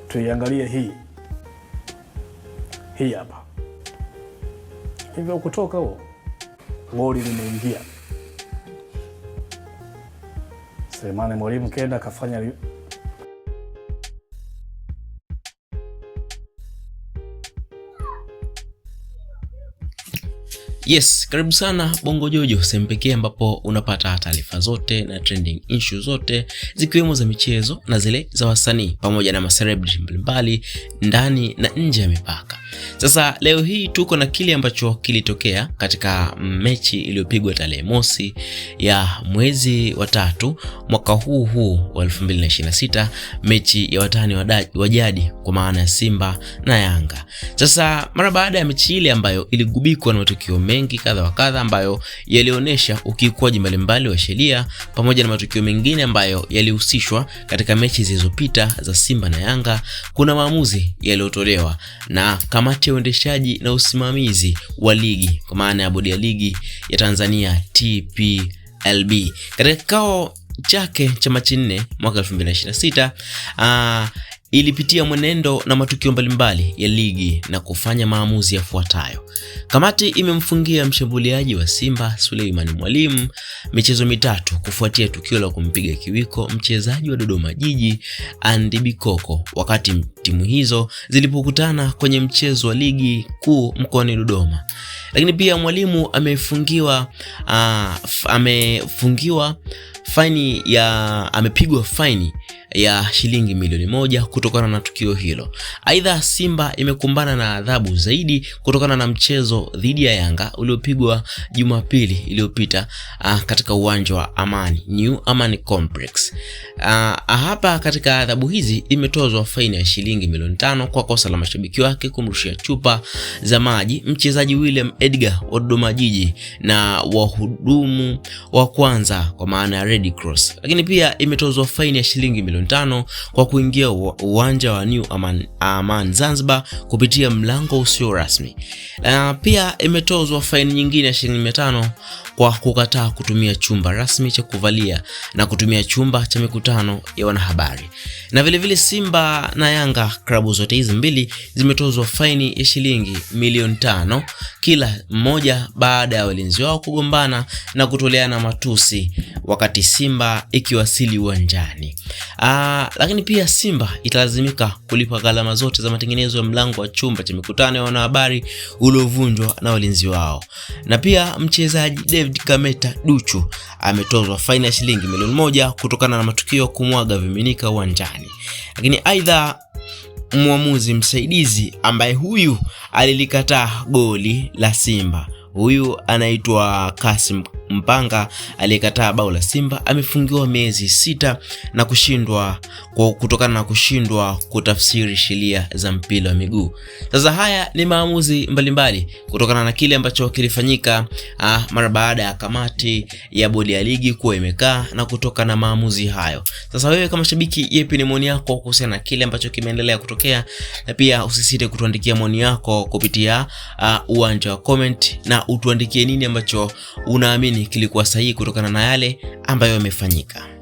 tuiangalie hii hapa. Hivyo kutoka huo goli limeingia. Selemani Mwalimu kenda akafanya Yes, karibu sana Bongo Jojo, sehemu pekee ambapo unapata taarifa zote na trending issue zote zikiwemo za michezo na zile za wasanii pamoja na celebrity mbalimbali ndani na nje ya mipaka. Sasa leo hii tuko na kile ambacho kilitokea katika mechi iliyopigwa tarehe mosi ya mwezi wa 3 mwaka huu wa 2026, mechi ya watani wa jadi kwa maana ya Simba na Yanga. Sasa mara baada ya mechi ile ambayo iligubikwa na matukio mengi kadha wa kadha ambayo yalionyesha ukiukwaji mbalimbali wa sheria pamoja na matukio mengine ambayo yalihusishwa katika mechi zilizopita za Simba na Yanga, kuna maamuzi yaliyotolewa na kamati ya uendeshaji na usimamizi wa ligi kwa maana ya bodi ya ligi ya Tanzania TPLB. Katika kikao chake cha Machi 4 mwaka 2026, ilipitia mwenendo na matukio mbalimbali ya ligi na kufanya maamuzi yafuatayo. Kamati imemfungia mshambuliaji wa Simba Suleiman Mwalimu michezo 3 kufuatia tukio la kumpiga kiwiko mchezaji wa Dodoma Jiji Andy Bikoko wakati timu hizo zilipokutana kwenye mchezo wa ligi kuu mkoani Dodoma. Lakini pia Mwalimu amepigwa faini ya shilingi milioni 1 kutokana na tukio hilo. Aidha, Simba imekumbana na adhabu zaidi kutokana na mchezo dhidi ya Yanga uliopigwa Jumapili iliyopita katika uwanja wa Amani, New Amani Complex. Hapa katika adhabu hizi imetozwa faini ya shilingi milioni 5 kwa kosa la mashabiki wake kumrushia chupa za maji mchezaji William Edgar wa Dodoma Jiji na wahudumu wa kwanza kwa maana ya Red Cross. Lakini pia imetozwa faini ya shilingi milioni 5 kwa kuingia uwanja wa New Aman Zanzibar kupitia mlango usio rasmi. Pia imetozwa faini nyingine ya shilingi 500 kwa kukataa kutumia chumba rasmi cha kuvalia na kutumia chumba cha mikutano ya wanahabari. Na vile vile Simba na Yanga, klabu zote hizi mbili, zimetozwa faini ya shilingi milioni 5 kila mmoja baada ya walinzi wao kugombana na kutoleana matusi wakati Simba ikiwasili uwanjani. Lakini pia Simba italazimika kulipa gharama zote za matengenezo ya mlango wa chumba cha mikutano ya wanahabari uliovunjwa na walinzi wao. Na pia mchezaji David Kameta Duchu ametozwa faini ya shilingi milioni 1 kutokana na matukio ya kumwaga viminika uwanjani. Lakini aidha, muamuzi msaidizi ambaye huyu alilikataa goli la Simba, huyu anaitwa Kasim Mpanga, aliyekataa bao la Simba amefungiwa miezi 6 na kutokana na kushindwa kutafsiri sheria za mpira wa miguu. Sasa haya ni maamuzi mbalimbali kutokana na kile ambacho kilifanyika mara baada ya kamati ya bodi ya ligi kuwa imekaa na kutoka na maamuzi hayo. Sasa wewe kama shabiki, yepi ni maoni yako kuhusiana na kile ambacho kimeendelea kutokea? Na pia usisite kutuandikia maoni yako kupitia uwanja wa comment na utuandikie nini ambacho unaamini kilikuwa sahihi kutokana na yale ambayo yamefanyika.